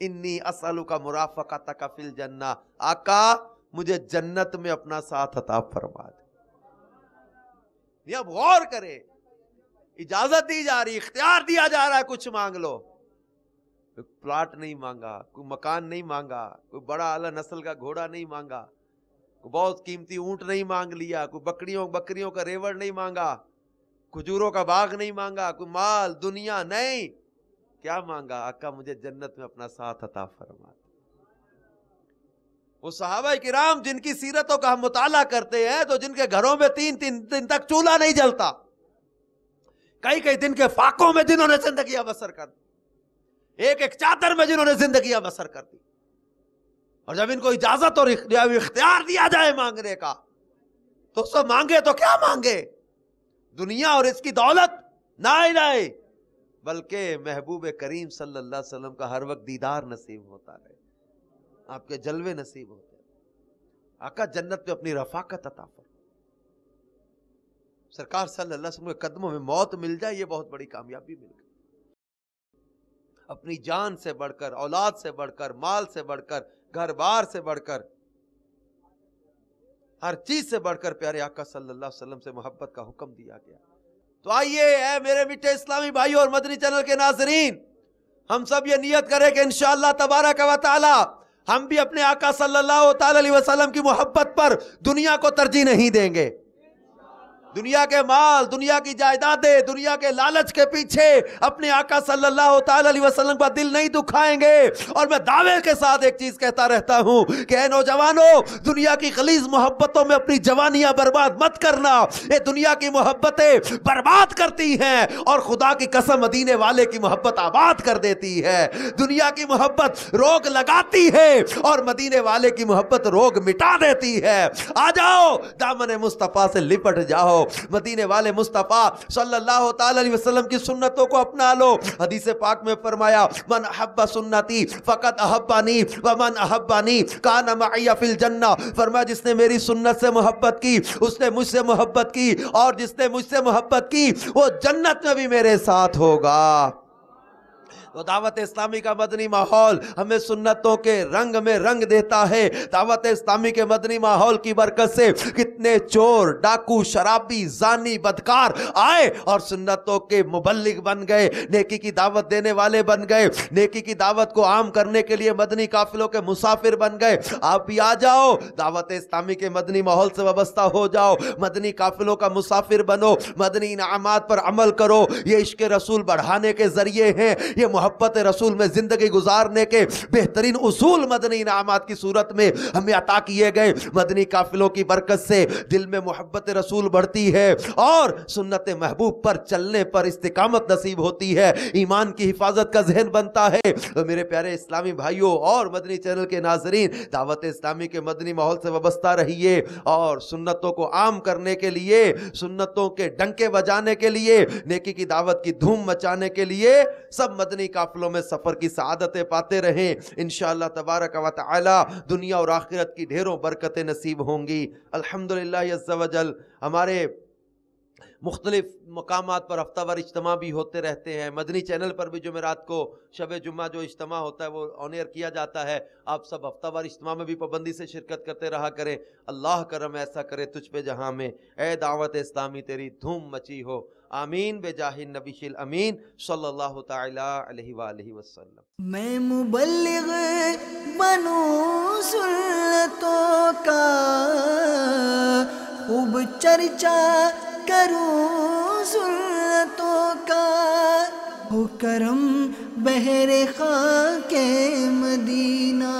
انی اسألک مرافقتک فی الجنہ، آقا مجھے جنت میں اپنا ساتھ عطا فرما دے. یہ اب غور کرے، اجازت دی جا رہی، اختیار دیا جا رہا ہے، کچھ مانگ لو. کوئی پلاٹ نہیں مانگا، کوئی مکان نہیں مانگا، کوئی بڑا اعلی نسل کا گھوڑا نہیں مانگا، کوئی بہت قیمتی اونٹ نہیں مانگ لیا، کوئی بکریوں کا ریوڑ نہیں مانگا، کھجوروں کا باغ نہیں مانگا، کوئی مال دنیا نہیں. کیا مانگا؟ آقا مجھے جنت میں اپنا ساتھ عطا فرما۔ وہ صحابہ کرام جن کی سیرتوں کا ہم مطالعہ کرتے ہیں تو جن کے گھروں میں 3 دن تک چولہا نہیں جلتا، کئی دن کے فاقوں میں جنہوں نے زندگیاں بسر کر دی، ایک چادر میں جنہوں نے زندگیاں بسر کر دی، اور جب ان کو اجازت اور اختیار دیا جائے مانگنے کا تو سب مانگے تو کیا مانگے؟ دنیا اور اس کی دولت نہ لائے، بلکہ محبوب کریم صلی اللہ علیہ وسلم کا ہر وقت دیدار نصیب ہوتا رہے، آپ کے جلوے نصیب ہوتے ہیں۔ آقا جنت میں اپنی رفاقت عطا فرما۔ سرکار صلی اللہ علیہ وسلم کے قدموں میں موت مل جائے یہ بہت بڑی کامیابی مل گئی۔ اپنی جان سے بڑھ کر، اولاد سے بڑھ کر، مال سے بڑھ کر، گھر بار سے بڑھ کر، ہر چیز سے بڑھ کر پیارے آقا صلی اللہ علیہ وسلم سے محبت کا حکم دیا گیا۔ تو آئیے اے میرے میٹھے اسلامی بھائیوں اور مدنی چینل کے ناظرین، ہم سب یہ نیت کریں کہ انشاءاللہ تبارک و تعالی ہم بھی اپنے آقا صلی اللہ تعالی علیہ وسلم کی محبت پر دنیا کو ترجیح نہیں دیں گے، دنیا کے مال، دنیا کی جائیدادیں، دنیا کے لالچ کے پیچھے اپنے آقا صلی اللہ تعالی علیہ وسلم کا دل نہیں دکھائیں گے۔ اور میں دعوے کے ساتھ ایک چیز کہتا رہتا ہوں کہ اے نوجوانوں، دنیا کی غلیظ محبتوں میں اپنی جوانیاں برباد مت کرنا، یہ دنیا کی محبتیں برباد کرتی ہیں، اور خدا کی قسم مدینے والے کی محبت آباد کر دیتی ہے۔ دنیا کی محبت روگ لگاتی ہے اور مدینے والے کی محبت روگ مٹا دیتی ہے۔ آ جاؤ دامن مصطفیٰ سے لپٹ جاؤ، مدینے والے مصطفیٰ صلی اللہ تعالی علیہ وسلم کی سنتوں کو اپنا لو۔ حدیث پاک میں فرمایا من احب سنتی فقط احبانی ومن احبانی کان معی فی الجنہ، فرمایا جس نے میری سنت سے محبت کی اس نے مجھ سے محبت کی، اور جس نے مجھ سے محبت کی وہ جنت میں بھی میرے ساتھ ہوگا۔ تو دعوت اسلامی کا مدنی ماحول ہمیں سنتوں کے رنگ میں رنگ دیتا ہے۔ دعوت اسلامی کے مدنی ماحول کی برکت سے کتنے چور، ڈاکو، شرابی، زانی، بدکار آئے اور سنتوں کے مبلغ بن گئے، نیکی کی دعوت دینے والے بن گئے، نیکی کی دعوت کو عام کرنے کے لیے مدنی قافلوں کے مسافر بن گئے۔ آپ بھی آ جاؤ، دعوت اسلامی کے مدنی ماحول سے وابستہ ہو جاؤ، مدنی قافلوں کا مسافر بنو، مدنی انعامات پر عمل کرو۔ یہ عشق رسول بڑھانے کے ذریعے ہیں، یہ محبت رسول میں زندگی گزارنے کے بہترین اصول مدنی انعامات کی صورت میں ہمیں عطا کیے گئے۔ مدنی قافلوں کی برکت سے دل میں محبت رسول بڑھتی ہے اور سنت محبوب پر چلنے پر استقامت نصیب ہوتی ہے، ایمان کی حفاظت کا ذہن بنتا ہے۔ تو میرے پیارے اسلامی بھائیوں اور مدنی چینل کے ناظرین، دعوت اسلامی کے مدنی ماحول سے وابستہ رہیے اور سنتوں کو عام کرنے کے لیے، سنتوں کے ڈنکے بجانے کے لیے، نیکی کی دعوت کی دھوم مچانے کے لیے سب مدنی قافلوں میں سفر کی سعادتیں پاتے رہیں۔ انشاءاللہ تبارک و تعالی دنیا اور آخرت کی ڈھیروں برکتیں نصیب ہوں گی۔ الحمدللہ عز و جل ہمارے مختلف مقامات پر ہفتہ وار اجتماع بھی ہوتے رہتے ہیں، مدنی چینل پر بھی جمعرات کو شب جمعہ جو اجتماع ہوتا ہے وہ آن ایئر کیا جاتا ہے۔ آپ سب ہفتہ وار اجتماع میں بھی پابندی سے شرکت کرتے رہا کریں۔ اللہ کرم ایسا کرے تجھ پہ جہاں میں، اے دعوت اسلامی تیری دھوم مچی ہو، آمین بجاہ النبی الامین صلی اللہ تعالی علیہ وآلہ وسلم۔ میں مبلغ بنوں سنتوں کا، خوب چرچا کروں سنتوں کا، ہو کرم بہر خاک مدینہ۔